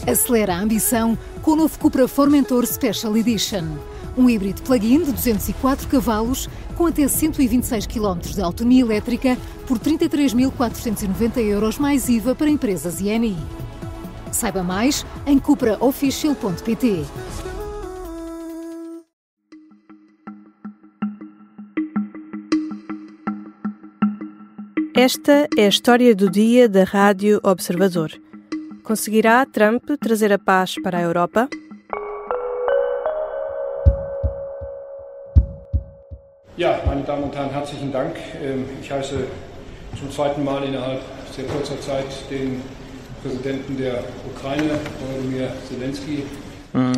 Acelera a ambição com o novo Cupra Formentor Special Edition. Um híbrido plug-in de 204 cavalos com até 126 km de autonomia elétrica por 33.490 € mais IVA para empresas e ENI. Saiba mais em cupraofficial.pt. Esta é a história do dia da Rádio Observador. Conseguirá Trump trazer a paz para a Europa? Ja, meine Damen und Herren, herzlichen Dank. Ich heiße zum zweiten Mal innerhalb sehr kurzer Zeit den Präsidenten der Ukraine, Volodymyr Zelensky.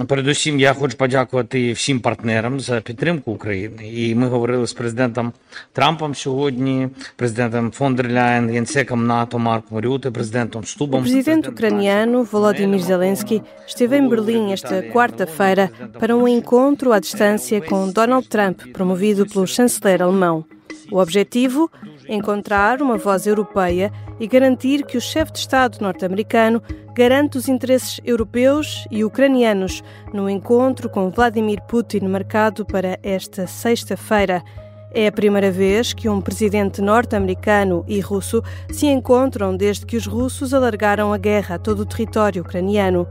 Передусім, я хочу подякувати всім партнерам за підтримку України. І ми говорили з президентом Трампом сьогодні, президентом фон дер Ляєн, генсеком НАТО Марком Рюте, президентом Штубом. O presidente ucraniano Volodymyr Zelensky esteve em Berlim esta quarta-feira para um encontro à distância com Donald Trump, promovido pelo chanceler alemão. O objetivo? Encontrar uma voz europeia e garantir que o chefe de Estado norte-americano garante os interesses europeus e ucranianos no encontro com Vladimir Putin marcado para esta sexta-feira. É a primeira vez que um presidente norte-americano e russo se encontram desde que os russos alargaram a guerra a todo o território ucraniano.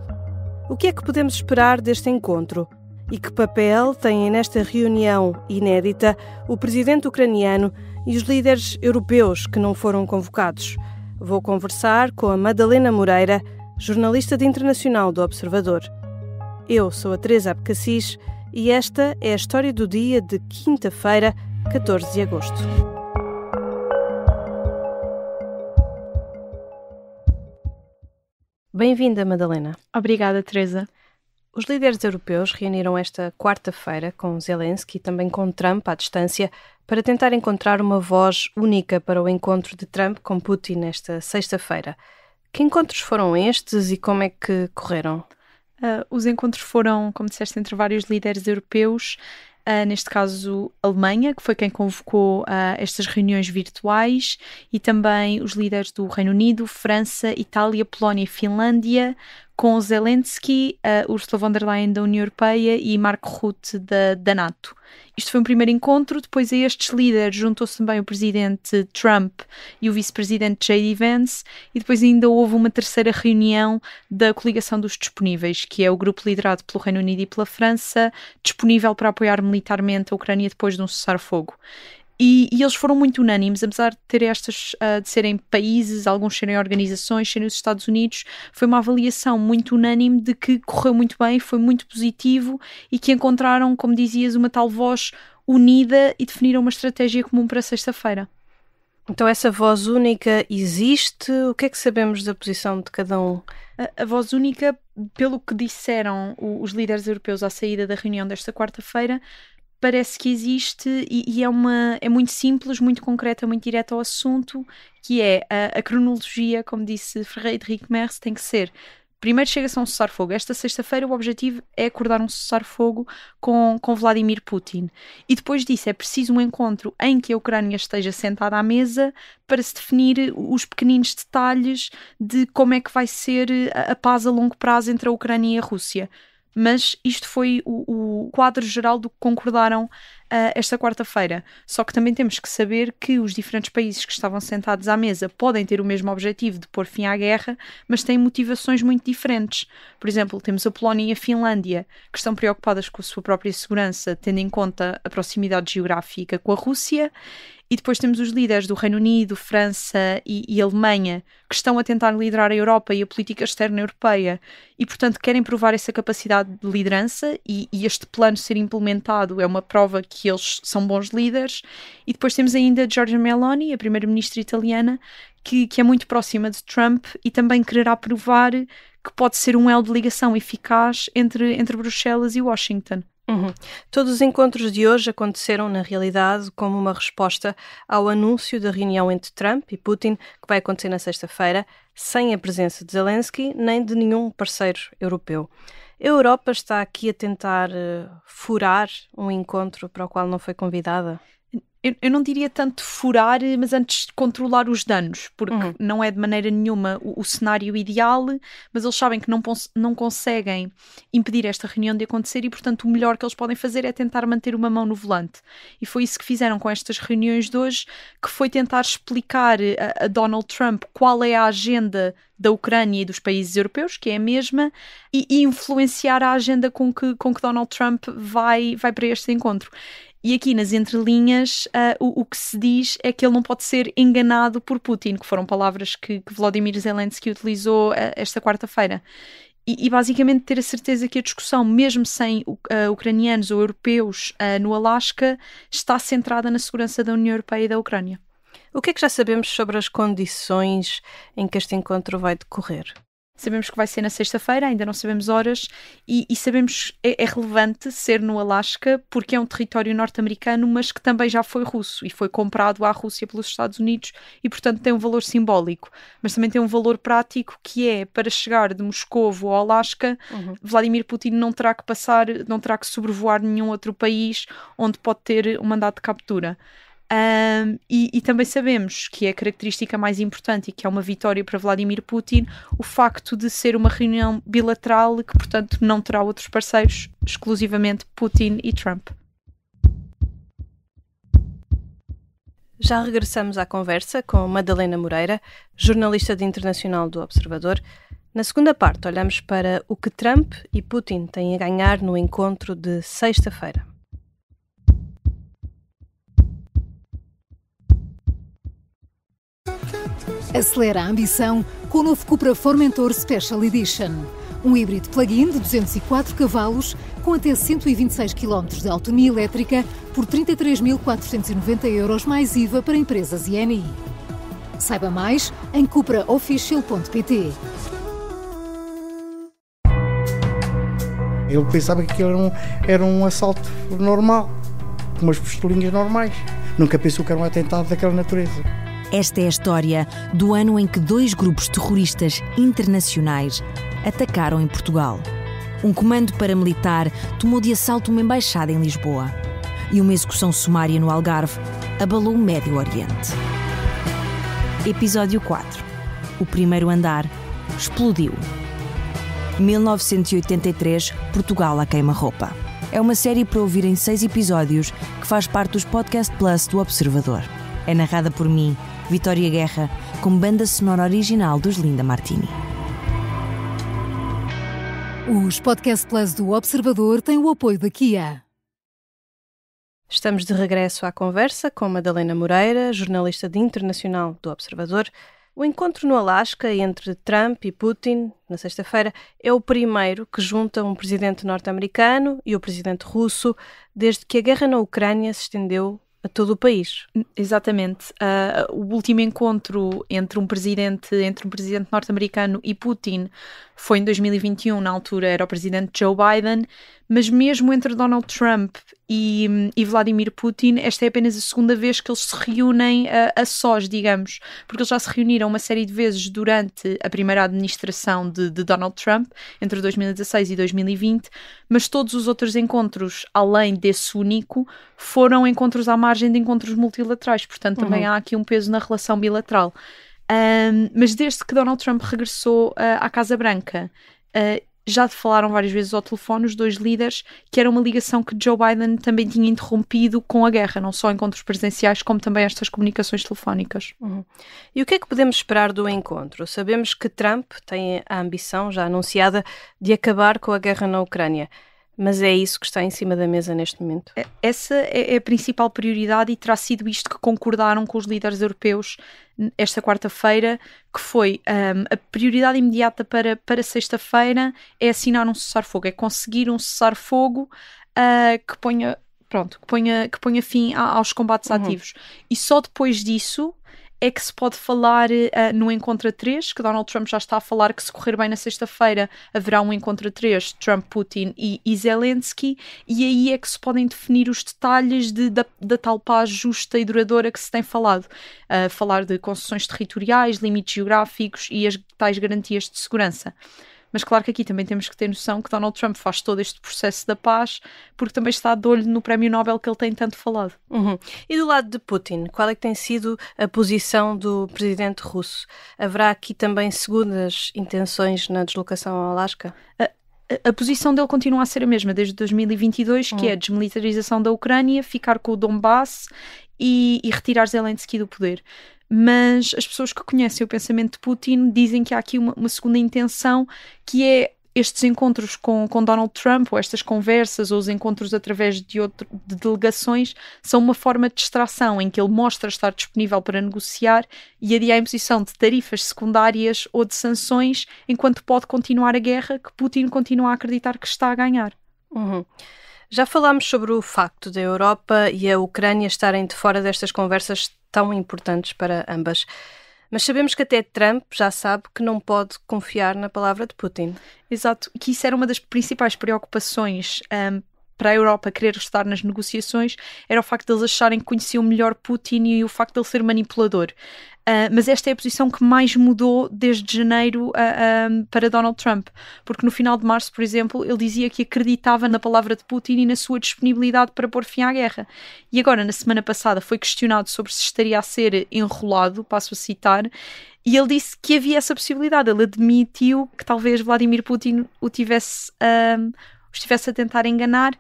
O que é que podemos esperar deste encontro? E que papel têm nesta reunião inédita o presidente ucraniano e os líderes europeus que não foram convocados? Vou conversar com a Madalena Moreira, jornalista de internacional do Observador. Eu sou a Teresa Abcacis e esta é a história do dia de quinta-feira, 14 de agosto. Bem-vinda, Madalena. Obrigada, Teresa. Os líderes europeus reuniram esta quarta-feira com Zelensky e também com Trump à distância para tentar encontrar uma voz única para o encontro de Trump com Putin nesta sexta-feira. Que encontros foram estes e como é que correram? Os encontros foram, como disseste, entre vários líderes europeus, neste caso a Alemanha, que foi quem convocou estas reuniões virtuais, e também os líderes do Reino Unido, França, Itália, Polónia e Finlândia, com Zelensky, Ursula von der Leyen da União Europeia e Mark Rutte da NATO. Isto foi um primeiro encontro. Depois a estes líderes juntou-se também o presidente Trump e o vice-presidente J.D. Vance, e depois ainda houve uma terceira reunião da Coligação dos Disponíveis, que é o grupo liderado pelo Reino Unido e pela França, disponível para apoiar militarmente a Ucrânia depois de um cessar-fogo. E eles foram muito unânimes, apesar de ter estas, de serem países, alguns serem organizações, serem os Estados Unidos. Foi uma avaliação muito unânime de que correu muito bem, foi muito positivo e que encontraram, como dizias, uma tal voz unida e definiram uma estratégia comum para sexta-feira. Então essa voz única existe? O que é que sabemos da posição de cada um? A voz única, pelo que disseram os líderes europeus à saída da reunião desta quarta-feira, parece que existe e é muito simples, muito concreta, muito direta ao assunto, que é a cronologia, como disse Friedrich Merz, tem que ser: primeiro chega-se a um cessar-fogo. Esta sexta-feira o objetivo é acordar um cessar-fogo com Vladimir Putin. E depois disso é preciso um encontro em que a Ucrânia esteja sentada à mesa para se definir os pequeninos detalhes de como é que vai ser a paz a longo prazo entre a Ucrânia e a Rússia. Mas isto foi o quadro geral do que concordaram esta quarta-feira. Só que também temos que saber que os diferentes países que estavam sentados à mesa podem ter o mesmo objetivo de pôr fim à guerra, mas têm motivações muito diferentes. Por exemplo, temos a Polónia e a Finlândia, que estão preocupadas com a sua própria segurança, tendo em conta a proximidade geográfica com a Rússia. E depois temos os líderes do Reino Unido, França e Alemanha, que estão a tentar liderar a Europa e a política externa europeia e, portanto, querem provar essa capacidade de liderança e este plano ser implementado é uma prova que eles são bons líderes. E depois temos ainda Giorgia Meloni, a primeira-ministra italiana, que é muito próxima de Trump e também quererá provar que pode ser um elo de ligação eficaz entre Bruxelas e Washington. Todos os encontros de hoje aconteceram, na realidade, como uma resposta ao anúncio da reunião entre Trump e Putin, que vai acontecer na sexta-feira, sem a presença de Zelensky nem de nenhum parceiro europeu. A Europa está aqui a tentar furar um encontro para o qual não foi convidada? eu não diria tanto furar, mas antes controlar os danos, porque não é de maneira nenhuma o cenário ideal, mas eles sabem que não conseguem impedir esta reunião de acontecer e, portanto, o melhor que eles podem fazer é tentar manter uma mão no volante. E foi isso que fizeram com estas reuniões de hoje, que foi tentar explicar a Donald Trump qual é a agenda da Ucrânia e dos países europeus, que é a mesma, e influenciar a agenda com que Donald Trump vai para este encontro. E aqui nas entrelinhas o que se diz é que ele não pode ser enganado por Putin, que foram palavras que Volodymyr Zelensky utilizou esta quarta-feira. E basicamente ter a certeza que a discussão, mesmo sem ucranianos ou europeus no Alasca, está centrada na segurança da União Europeia e da Ucrânia. O que é que já sabemos sobre as condições em que este encontro vai decorrer? Sabemos que vai ser na sexta-feira, ainda não sabemos horas, e sabemos que é relevante ser no Alasca porque é um território norte-americano, mas que também já foi russo e foi comprado à Rússia pelos Estados Unidos e, portanto, tem um valor simbólico. Mas também tem um valor prático que é, para chegar de Moscovo ao Alasca, Vladimir Putin não terá que sobrevoar nenhum outro país onde pode ter um mandato de captura. E também sabemos que é a característica mais importante e que é uma vitória para Vladimir Putin o facto de ser uma reunião bilateral e que, portanto, não terá outros parceiros, exclusivamente Putin e Trump. Já regressamos à conversa com Madalena Moreira, jornalista de internacional do Observador. Na segunda parte, olhamos para o que Trump e Putin têm a ganhar no encontro de sexta-feira. Acelera a ambição com o novo Cupra Formentor Special Edition. Um híbrido plug-in de 204 cavalos com até 126 km de autonomia elétrica por 33.490 € mais IVA para empresas INI. Saiba mais em cupraofficial.pt. Ele pensava que aquilo era um assalto normal, com umas pistolinhas normais. Nunca pensou que era um atentado daquela natureza. Esta é a história do ano em que 2 grupos terroristas internacionais atacaram em Portugal. Um comando paramilitar tomou de assalto uma embaixada em Lisboa. E uma execução sumária no Algarve abalou o Médio Oriente. Episódio 4. O primeiro andar explodiu. 1983, Portugal à queima-roupa. É uma série para ouvir em 6 episódios que faz parte dos Podcast Plus do Observador. É narrada por mim, Vitória Guerra, com banda sonora original dos Linda Martini. Os Podcast Plus do Observador têm o apoio da Kia. Estamos de regresso à conversa com Madalena Moreira, jornalista de internacional do Observador. O encontro no Alasca entre Trump e Putin, na sexta-feira, é o primeiro que junta um presidente norte-americano e o presidente russo desde que a guerra na Ucrânia se estendeu a todo o país. Exatamente. O último encontro entre um presidente norte-americano e Putin foi em 2021, na altura era o presidente Joe Biden, mas mesmo entre Donald Trump e Vladimir Putin, esta é apenas a segunda vez que eles se reúnem a sós, digamos, porque eles já se reuniram uma série de vezes durante a primeira administração de Donald Trump, entre 2016 e 2020, mas todos os outros encontros, além desse único, foram encontros à margem de encontros multilaterais, portanto também há aqui um peso na relação bilateral. Mas desde que Donald Trump regressou à Casa Branca, já falaram várias vezes ao telefone os 2 líderes, que era uma ligação que Joe Biden também tinha interrompido com a guerra, não só encontros presenciais, como também estas comunicações telefónicas. E o que é que podemos esperar do encontro? Sabemos que Trump tem a ambição, já anunciada, de acabar com a guerra na Ucrânia. Mas é isso que está em cima da mesa neste momento? Essa é a principal prioridade e terá sido isto que concordaram com os líderes europeus esta quarta-feira, que foi a prioridade imediata para sexta-feira é assinar um cessar-fogo, é conseguir um cessar-fogo que ponha fim aos combates ativos. E só depois disso é que se pode falar no encontro a 3, que Donald Trump já está a falar que se correr bem na sexta-feira haverá um encontro a 3, Trump, Putin e Zelensky, e aí é que se podem definir os detalhes da tal paz justa e duradoura que se tem falado. Falar de concessões territoriais, limites geográficos e as tais garantias de segurança. Mas claro que aqui também temos que ter noção que Donald Trump faz todo este processo da paz porque também está de olho no prémio Nobel que ele tem tanto falado. E do lado de Putin, qual é que tem sido a posição do presidente russo? Haverá aqui também segundas intenções na deslocação ao Alasca? A posição dele continua a ser a mesma desde 2022, que é a desmilitarização da Ucrânia, ficar com o Donbass e retirar Zelensky do poder. Mas as pessoas que conhecem o pensamento de Putin dizem que há aqui uma segunda intenção, que é estes encontros com Donald Trump, ou estas conversas, ou os encontros através de delegações, são uma forma de distração em que ele mostra estar disponível para negociar e adiar a imposição de tarifas secundárias ou de sanções, enquanto pode continuar a guerra que Putin continua a acreditar que está a ganhar. Já falámos sobre o facto da Europa e a Ucrânia estarem de fora destas conversas tão importantes para ambas. Mas sabemos que até Trump já sabe que não pode confiar na palavra de Putin. Exato, que isso era uma das principais preocupações para a Europa querer estar nas negociações, era o facto de eles acharem que conheciam melhor Putin e o facto de ele ser manipulador. Mas esta é a posição que mais mudou desde janeiro para Donald Trump, porque no final de março, por exemplo, ele dizia que acreditava na palavra de Putin e na sua disponibilidade para pôr fim à guerra. E agora, na semana passada, foi questionado sobre se estaria a ser enrolado, passo a citar, e ele disse que havia essa possibilidade. Ele admitiu que talvez Vladimir Putin o estivesse a tentar enganar,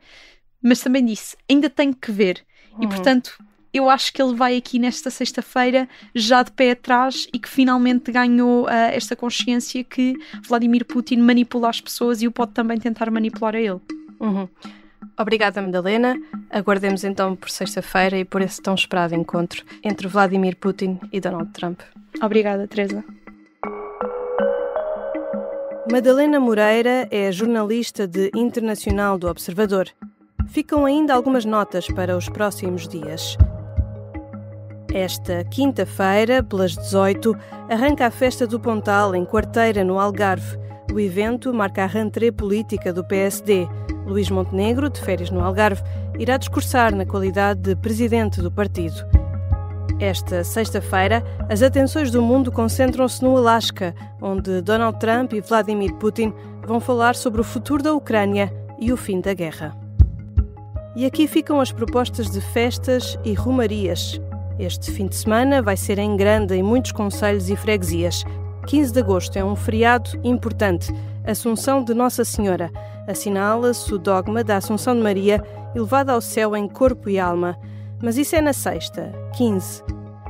mas também disse, ainda tenho que ver. E, portanto, eu acho que ele vai aqui nesta sexta-feira já de pé atrás e que finalmente ganhou esta consciência que Vladimir Putin manipula as pessoas e o pode também tentar manipular a ele. Obrigada, Madalena. Aguardemos então por sexta-feira e por esse tão esperado encontro entre Vladimir Putin e Donald Trump. Obrigada, Teresa. Madalena Moreira é jornalista de Internacional do Observador. Ficam ainda algumas notas para os próximos dias. Esta quinta-feira, pelas 18, arranca a Festa do Pontal em Quarteira, no Algarve. O evento marca a rentrée política do PSD. Luís Montenegro, de férias no Algarve, irá discursar na qualidade de presidente do partido. Esta sexta-feira, as atenções do mundo concentram-se no Alasca, onde Donald Trump e Vladimir Putin vão falar sobre o futuro da Ucrânia e o fim da guerra. E aqui ficam as propostas de festas e romarias. Este fim de semana vai ser em grande em muitos concelhos e freguesias. 15 de agosto é um feriado importante, Assunção de Nossa Senhora. Assinala-se o dogma da Assunção de Maria, elevada ao céu em corpo e alma. Mas isso é na sexta, 15.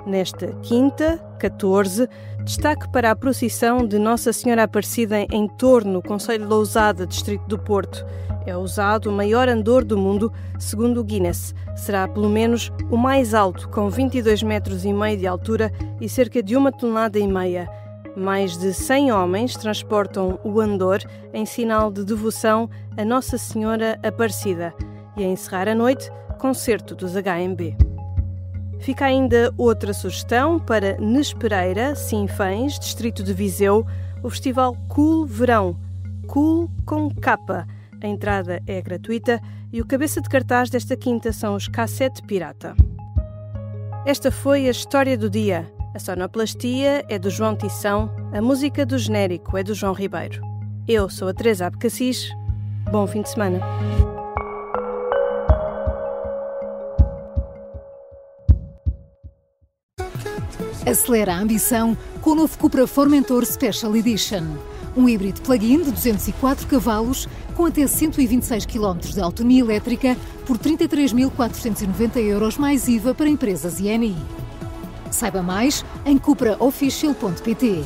Nesta quinta, 14, destaque para a procissão de Nossa Senhora Aparecida em Torno, concelho de Lousada, distrito do Porto. É usado o maior andor do mundo, segundo o Guinness. Será pelo menos o mais alto, com 22,5 metros de altura e cerca de 1,5 toneladas. Mais de 100 homens transportam o andor em sinal de devoção a Nossa Senhora Aparecida. E a encerrar a noite, concerto dos HMB. Fica ainda outra sugestão para Nespereira, Sinfãs, distrito de Viseu, o festival Cool Verão. Cool com capa. A entrada é gratuita e o cabeça de cartaz desta quinta são os Cassete Pirata. Esta foi a história do dia. A sonoplastia é do João Tição, a música do genérico é do João Ribeiro. Eu sou a Teresa Abcacis. Bom fim de semana. Acelera a ambição com o novo Cupra Formentor Special Edition. Um híbrido plug-in de 204 cavalos com até 126 km de autonomia elétrica por 33.490 € mais IVA para empresas INI. Saiba mais em cupraofficial.pt.